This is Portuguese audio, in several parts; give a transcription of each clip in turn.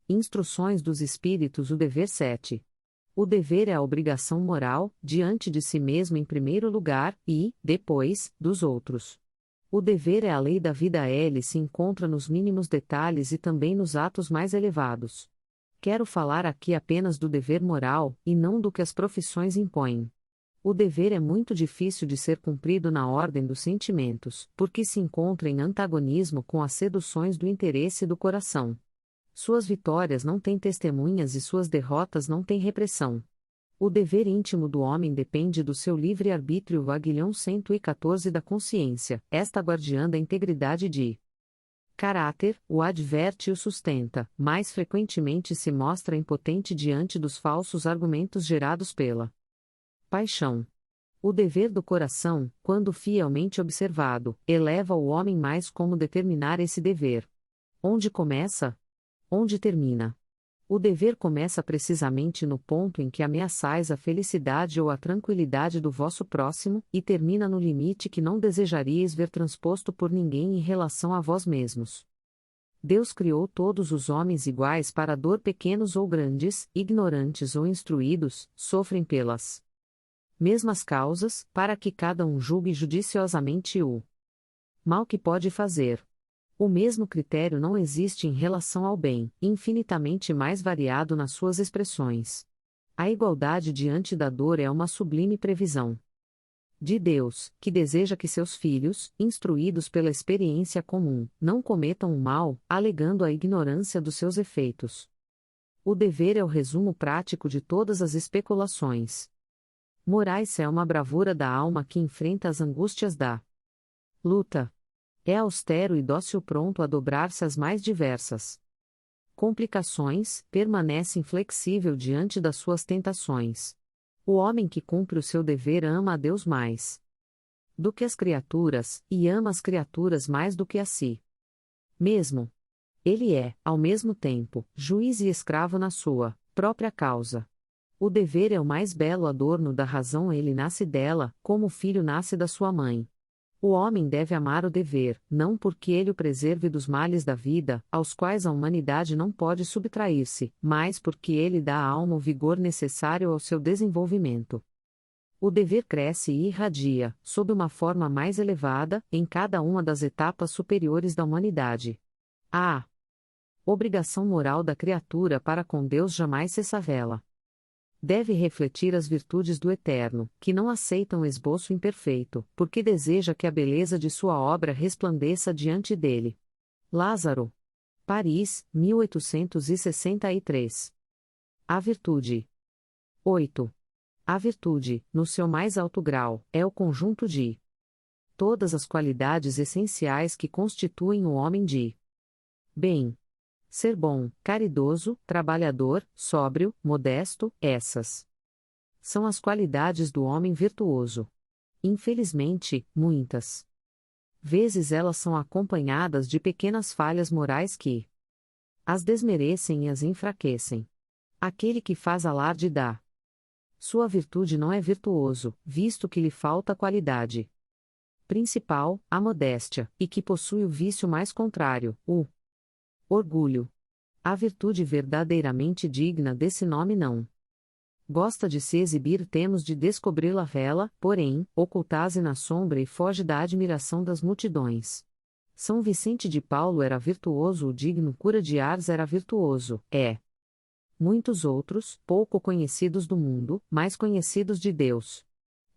Instruções dos Espíritos. O dever 7. O dever é a obrigação moral, diante de si mesmo em primeiro lugar, e, depois, dos outros. O dever é a lei da vida. Ele se encontra nos mínimos detalhes e também nos atos mais elevados. Quero falar aqui apenas do dever moral, e não do que as profissões impõem. O dever é muito difícil de ser cumprido na ordem dos sentimentos, porque se encontra em antagonismo com as seduções do interesse e do coração. Suas vitórias não têm testemunhas e suas derrotas não têm repressão. O dever íntimo do homem depende do seu livre-arbítrio. Aguilhão 114 da consciência, esta guardiã da integridade de caráter, o adverte e o sustenta, mais frequentemente se mostra impotente diante dos falsos argumentos gerados pela paixão. O dever do coração, quando fielmente observado, eleva o homem. Mais como determinar esse dever? Onde começa? Onde termina? O dever começa precisamente no ponto em que ameaçais a felicidade ou a tranquilidade do vosso próximo, e termina no limite que não desejaríeis ver transposto por ninguém em relação a vós mesmos. Deus criou todos os homens iguais para a dor. Pequenos ou grandes, ignorantes ou instruídos, sofrem pelas mesmas causas, para que cada um julgue judiciosamente o mal que pode fazer. O mesmo critério não existe em relação ao bem, infinitamente mais variado nas suas expressões. A igualdade diante da dor é uma sublime previsão de Deus, que deseja que seus filhos, instruídos pela experiência comum, não cometam o mal, alegando a ignorância dos seus efeitos. O dever é o resumo prático de todas as especulações morais. É uma bravura da alma que enfrenta as angústias da luta. É austero e dócil, pronto a dobrar-se às mais diversas complicações, permanece inflexível diante das suas tentações. O homem que cumpre o seu dever ama a Deus mais do que as criaturas, e ama as criaturas mais do que a si mesmo. Ele é, ao mesmo tempo, juiz e escravo na sua própria causa. O dever é o mais belo adorno da razão. Ele nasce dela, como o filho nasce da sua mãe. O homem deve amar o dever, não porque ele o preserve dos males da vida, aos quais a humanidade não pode subtrair-se, mas porque ele dá à alma o vigor necessário ao seu desenvolvimento. O dever cresce e irradia, sob uma forma mais elevada, em cada uma das etapas superiores da humanidade. A obrigação moral da criatura para com Deus jamais se savela. Deve refletir as virtudes do Eterno, que não aceitam o esboço imperfeito, porque deseja que a beleza de sua obra resplandeça diante dele. Lázaro. Paris, 1863. A virtude. 8. A virtude, no seu mais alto grau, é o conjunto de todas as qualidades essenciais que constituem o homem de bem. Ser bom, caridoso, trabalhador, sóbrio, modesto, essas são as qualidades do homem virtuoso. Infelizmente, muitas vezes elas são acompanhadas de pequenas falhas morais que as desmerecem e as enfraquecem. Aquele que faz alarde da sua virtude não é virtuoso, visto que lhe falta a qualidade principal, a modéstia, e que possui o vício mais contrário, o orgulho. A virtude verdadeiramente digna desse nome não gosta de se exibir. Temos de descobri-la vela, porém, ocultase na sombra e foge da admiração das multidões. São Vicente de Paulo era virtuoso. O digno cura de Ars era virtuoso. Muitos outros, pouco conhecidos do mundo, mais conhecidos de Deus.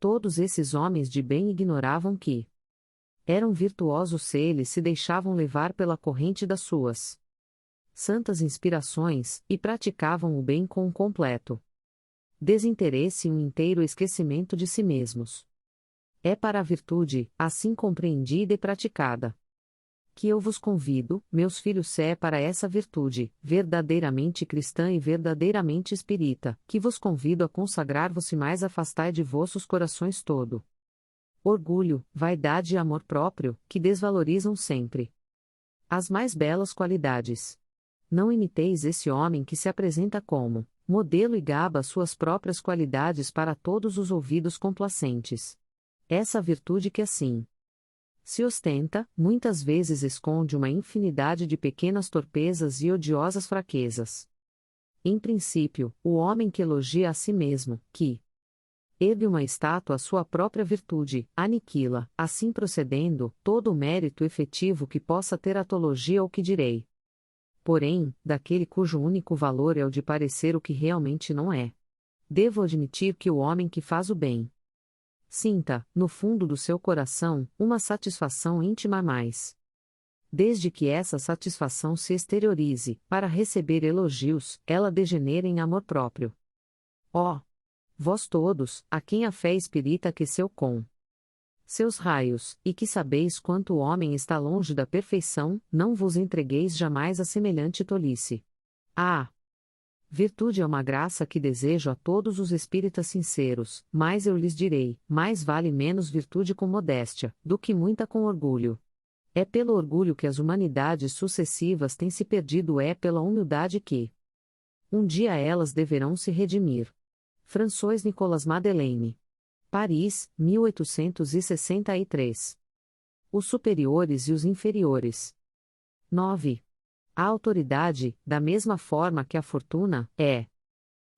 Todos esses homens de bem ignoravam que eram virtuosos se eles se deixavam levar pela corrente das suas santas inspirações, e praticavam o bem com um completo desinteresse e um inteiro esquecimento de si mesmos. É para a virtude, assim compreendida e praticada, que eu vos convido, meus filhos. É para essa virtude, verdadeiramente cristã e verdadeiramente espírita, que vos convido a consagrar-vos. Mais afastai de vossos corações todo orgulho, vaidade e amor próprio, que desvalorizam sempre as mais belas qualidades. Não imiteis esse homem que se apresenta como modelo e gaba suas próprias qualidades para todos os ouvidos complacentes. Essa virtude que assim Se ostenta, muitas vezes esconde uma infinidade de pequenas torpezas e odiosas fraquezas. Em princípio, o homem que elogia a si mesmo, que ergue uma estátua à sua própria virtude, aniquila, assim procedendo, todo o mérito efetivo que possa ter a teologia ou que direi. Porém, daquele cujo único valor é o de parecer o que realmente não é. Devo admitir que o homem que faz o bem sinta, no fundo do seu coração, uma satisfação íntima a mais. Desde que essa satisfação se exteriorize, para receber elogios, ela degenera em amor próprio. Ó! Vós todos, a quem a fé espírita aqueceu com seus raios, e que sabeis quanto o homem está longe da perfeição, não vos entregueis jamais a semelhante tolice. Ah! Virtude é uma graça que desejo a todos os espíritas sinceros, mas eu lhes direi, mais vale menos virtude com modéstia, do que muita com orgulho. É pelo orgulho que as humanidades sucessivas têm se perdido, é pela humildade que um dia elas deverão se redimir. François Nicolas Madeleine. Paris, 1863. Os superiores e os inferiores. 9. A autoridade, da mesma forma que a fortuna, é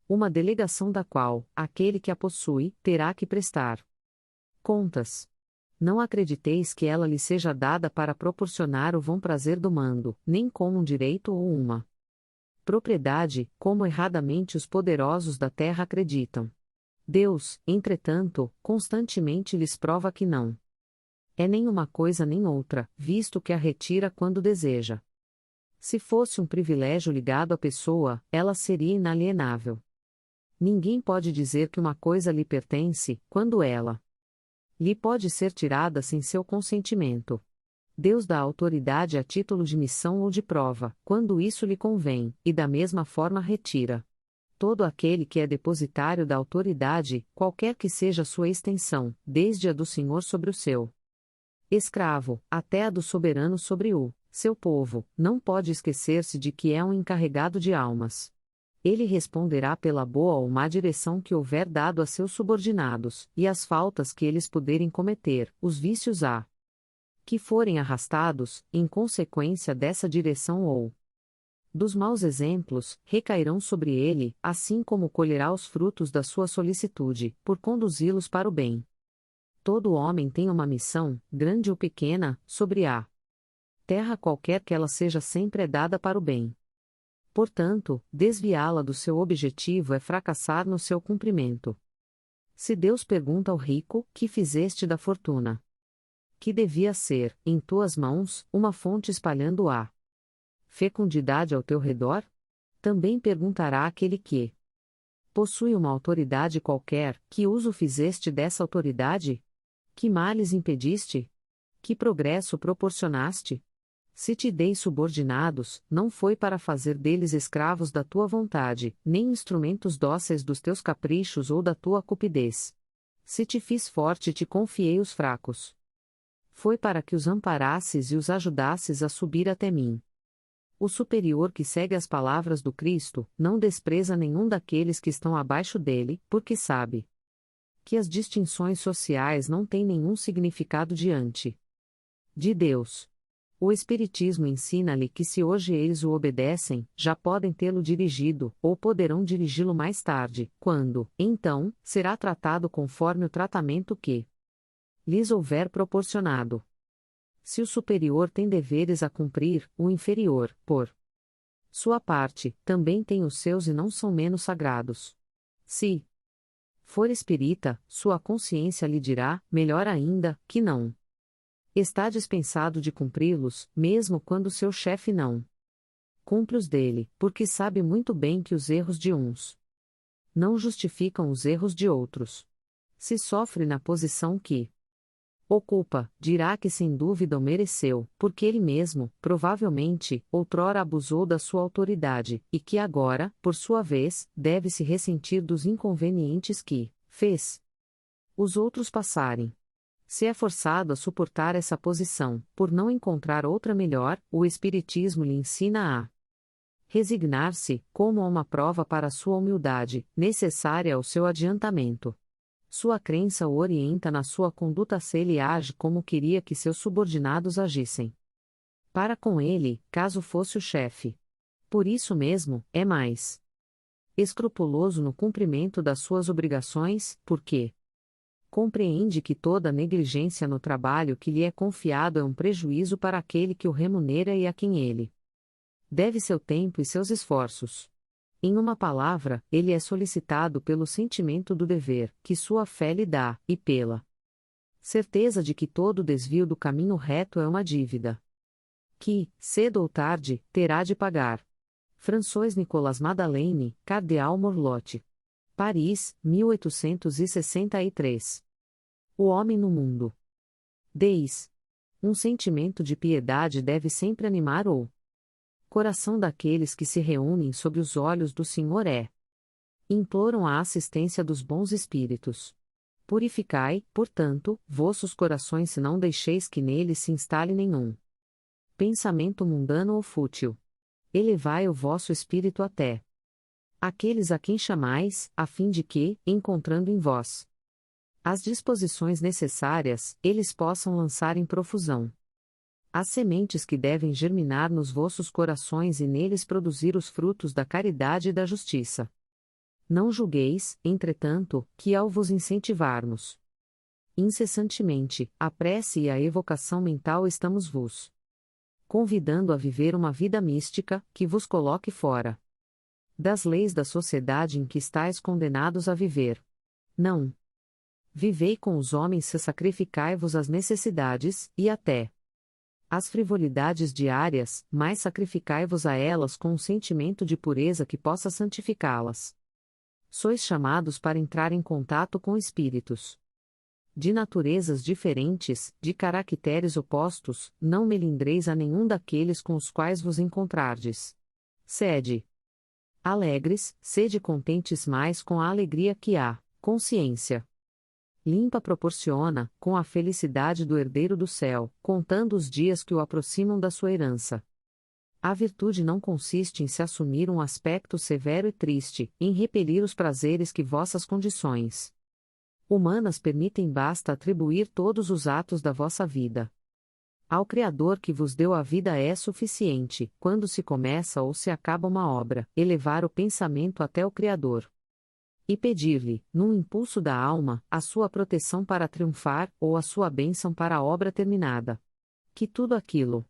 uma delegação da qual, aquele que a possui, terá que prestar contas. Não acrediteis que ela lhe seja dada para proporcionar o vão prazer do mando, nem como um direito ou uma propriedade, como erradamente os poderosos da terra acreditam. Deus, entretanto, constantemente lhes prova que não é nem uma coisa nem outra, visto que a retira quando deseja. Se fosse um privilégio ligado à pessoa, ela seria inalienável. Ninguém pode dizer que uma coisa lhe pertence, quando ela lhe pode ser tirada sem seu consentimento. Deus dá autoridade a título de missão ou de prova, quando isso lhe convém, e da mesma forma retira. Todo aquele que é depositário da autoridade, qualquer que seja sua extensão, desde a do Senhor sobre o seu escravo, até a do soberano sobre o seu povo, não pode esquecer-se de que é um encarregado de almas. Ele responderá pela boa ou má direção que houver dado a seus subordinados, e as faltas que eles puderem cometer, os vícios a que forem arrastados, em consequência dessa direção ou dos maus exemplos, recairão sobre ele, assim como colherá os frutos da sua solicitude, por conduzi-los para o bem. Todo homem tem uma missão, grande ou pequena, sobre a terra qualquer que ela seja sempre é dada para o bem. Portanto, desviá-la do seu objetivo é fracassar no seu cumprimento. Se Deus pergunta ao rico, que fizeste da fortuna? Que devia ser, em tuas mãos, uma fonte espalhando a fecundidade ao teu redor? Também perguntará aquele que possui uma autoridade qualquer, que uso fizeste dessa autoridade? Que males impediste? Que progresso proporcionaste? Se te dei subordinados, não foi para fazer deles escravos da tua vontade, nem instrumentos dóceis dos teus caprichos ou da tua cupidez. Se te fiz forte, te confiei os fracos. Foi para que os amparasses e os ajudasses a subir até mim. O superior que segue as palavras do Cristo, não despreza nenhum daqueles que estão abaixo dele, porque sabe que as distinções sociais não têm nenhum significado diante de Deus. O Espiritismo ensina-lhe que se hoje eles o obedecem, já podem tê-lo dirigido, ou poderão dirigi-lo mais tarde, quando, então, será tratado conforme o tratamento que lhes houver proporcionado. Se o superior tem deveres a cumprir, o inferior, por sua parte, também tem os seus e não são menos sagrados. Se for espírita, sua consciência lhe dirá, melhor ainda, que não está dispensado de cumpri-los, mesmo quando seu chefe não cumpre os dele, porque sabe muito bem que os erros de uns não justificam os erros de outros. Se sofre na posição que ocupa, dirá que sem dúvida o mereceu, porque ele mesmo, provavelmente, outrora abusou da sua autoridade, e que agora, por sua vez, deve se ressentir dos inconvenientes que fez os outros passarem. Se é forçado a suportar essa posição, por não encontrar outra melhor, o Espiritismo lhe ensina a resignar-se, como a uma prova para a sua humildade, necessária ao seu adiantamento. Sua crença o orienta na sua conduta se ele age como queria que seus subordinados agissem. Para com ele, caso fosse o chefe. Por isso mesmo, é mais escrupuloso no cumprimento das suas obrigações, porque compreende que toda negligência no trabalho que lhe é confiado é um prejuízo para aquele que o remunera e a quem ele deve seu tempo e seus esforços. Em uma palavra, ele é solicitado pelo sentimento do dever, que sua fé lhe dá, e pela certeza de que todo desvio do caminho reto é uma dívida que, cedo ou tarde, terá de pagar. François Nicolas Madeleine, Cardeal Morlotte. Paris, 1863. O homem no mundo. 10. Um sentimento de piedade deve sempre animar o coração daqueles que se reúnem sob os olhos do Senhor imploram a assistência dos bons espíritos. Purificai, portanto, vossos corações se não deixeis que neles se instale nenhum pensamento mundano ou fútil. Elevai o vosso espírito até aqueles a quem chamais, a fim de que, encontrando em vós as disposições necessárias, eles possam lançar em profusão as sementes que devem germinar nos vossos corações e neles produzir os frutos da caridade e da justiça. Não julgueis, entretanto, que ao vos incentivarmos incessantemente a prece e a evocação mental estamos vos convidando a viver uma vida mística, que vos coloque fora das leis da sociedade em que estáis condenados a viver. Não. Vivei com os homens se sacrificai-vos às necessidades, e até às frivolidades diárias, mas sacrificai-vos a elas com um sentimento de pureza que possa santificá-las. Sois chamados para entrar em contato com espíritos de naturezas diferentes, de caracteres opostos, não melindreis a nenhum daqueles com os quais vos encontrardes. Sede alegres, sede contentes mais com a alegria que a consciência limpa proporciona, com a felicidade do herdeiro do céu, contando os dias que o aproximam da sua herança. A virtude não consiste em se assumir um aspecto severo e triste, em repelir os prazeres que vossas condições humanas permitem, basta atribuir todos os atos da vossa vida ao Criador que vos deu a vida. É suficiente, quando se começa ou se acaba uma obra, elevar o pensamento até o Criador e pedir-lhe, num impulso da alma, a sua proteção para triunfar, ou a sua bênção para a obra terminada. Que tudo aquilo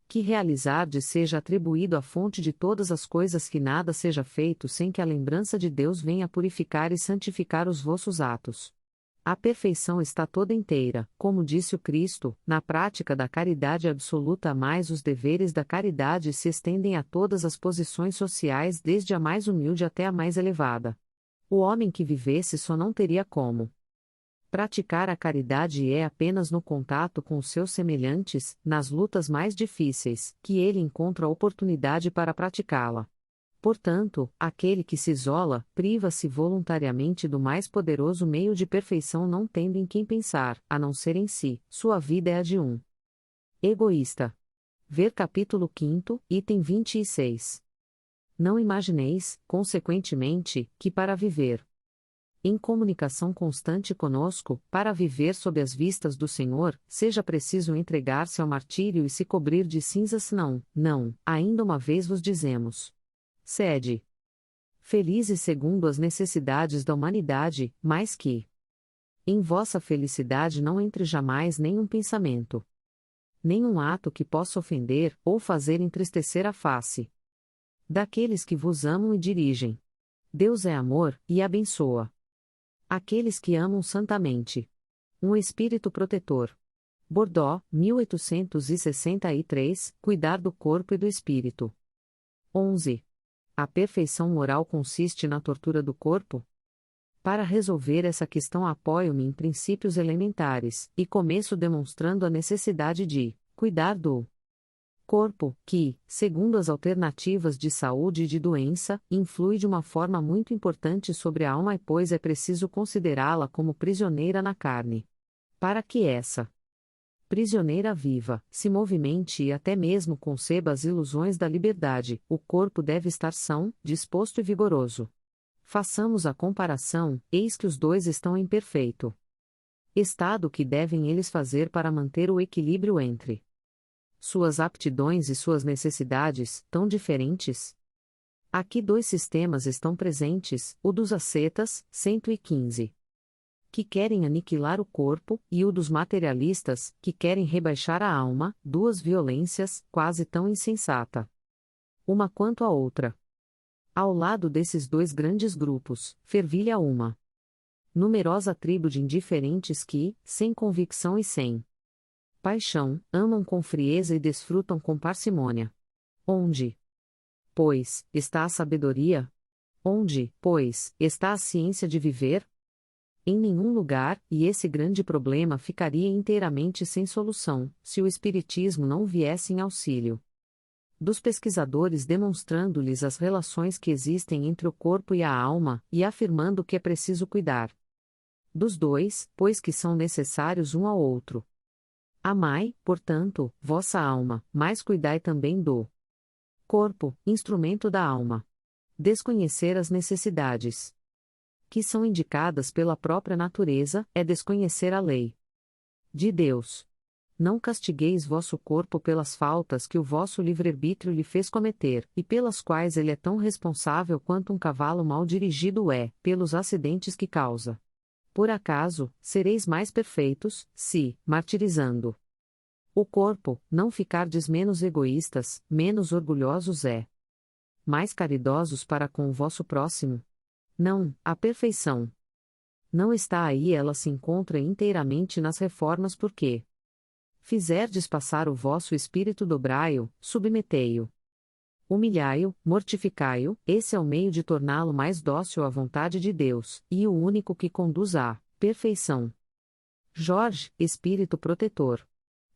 que realizardes seja atribuído à fonte de todas as coisas, que nada seja feito sem que a lembrança de Deus venha purificar e santificar os vossos atos. A perfeição está toda inteira, como disse o Cristo, na prática da caridade absoluta, mas os deveres da caridade se estendem a todas as posições sociais, desde a mais humilde até a mais elevada. O homem que vivesse só não teria como praticar a caridade, e é apenas no contato com os seus semelhantes, nas lutas mais difíceis, que ele encontra a oportunidade para praticá-la. Portanto, aquele que se isola, priva-se voluntariamente do mais poderoso meio de perfeição, não tendo em quem pensar, a não ser em si. Sua vida é a de um egoísta. Ver capítulo 5, item 26. Não imagineis, consequentemente, que para viver em comunicação constante conosco, para viver sob as vistas do Senhor, seja preciso entregar-se ao martírio e se cobrir de cinzas. Não, ainda uma vez vos dizemos. Sede felizes segundo as necessidades da humanidade, mas que em vossa felicidade não entre jamais nenhum pensamento, nenhum ato que possa ofender, ou fazer entristecer a face daqueles que vos amam e dirigem. Deus é amor, e abençoa aqueles que amam santamente. Um espírito protetor. Bordeaux, 1863, cuidar do corpo e do espírito. 11. A perfeição moral consiste na tortura do corpo? Para resolver essa questão apoio-me em princípios elementares, e começo demonstrando a necessidade de cuidar do corpo, que, segundo as alternativas de saúde e de doença, influi de uma forma muito importante sobre a alma, e pois é preciso considerá-la como prisioneira na carne. Para que essa prisioneira viva, se movimente e até mesmo conceba as ilusões da liberdade, o corpo deve estar são, disposto e vigoroso. Façamos a comparação, eis que os dois estão em perfeito estado. Que devem eles fazer para manter o equilíbrio entre suas aptidões e suas necessidades, tão diferentes? Aqui dois sistemas estão presentes, o dos ascetas, 115, que querem aniquilar o corpo, e o dos materialistas, que querem rebaixar a alma, duas violências, quase tão insensata uma quanto a outra. Ao lado desses dois grandes grupos, fervilha uma numerosa tribo de indiferentes que, sem convicção e sem paixão, amam com frieza e desfrutam com parcimônia. Onde, pois, está a sabedoria? Onde, pois, está a ciência de viver? Em nenhum lugar, e esse grande problema ficaria inteiramente sem solução, se o Espiritismo não viesse em auxílio dos pesquisadores, demonstrando-lhes as relações que existem entre o corpo e a alma, e afirmando que é preciso cuidar dos dois, pois que são necessários um ao outro. Amai, portanto, vossa alma, mas cuidai também do corpo, instrumento da alma. Desconhecer as necessidades que são indicadas pela própria natureza é desconhecer a lei de Deus. Não castigueis vosso corpo pelas faltas que o vosso livre-arbítrio lhe fez cometer, e pelas quais ele é tão responsável quanto um cavalo mal dirigido é, pelos acidentes que causa. Por acaso, sereis mais perfeitos, se, martirizando o corpo, não ficardes menos egoístas, menos orgulhosos mais caridosos para com o vosso próximo? Não, a perfeição não está aí, ela se encontra inteiramente nas reformas, porque fizerdes passar o vosso espírito, dobrai-o, submetei-o, humilhai-o, mortificai-o, esse é o meio de torná-lo mais dócil à vontade de Deus, e o único que conduz à perfeição. Jorge, Espírito Protetor.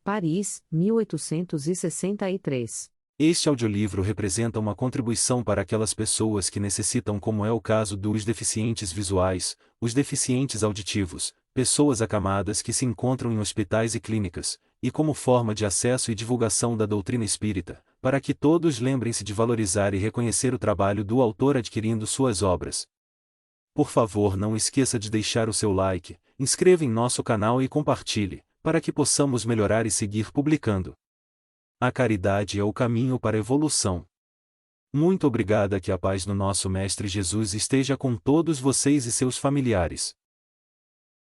Paris, 1863. Este audiolivro representa uma contribuição para aquelas pessoas que necessitam, como é o caso dos deficientes visuais, os deficientes auditivos, pessoas acamadas que se encontram em hospitais e clínicas, e como forma de acesso e divulgação da doutrina espírita, para que todos lembrem-se de valorizar e reconhecer o trabalho do autor adquirindo suas obras. Por favor, não esqueça de deixar o seu like, inscreva em nosso canal e compartilhe, para que possamos melhorar e seguir publicando. A caridade é o caminho para a evolução. Muito obrigada, que a paz do nosso Mestre Jesus esteja com todos vocês e seus familiares.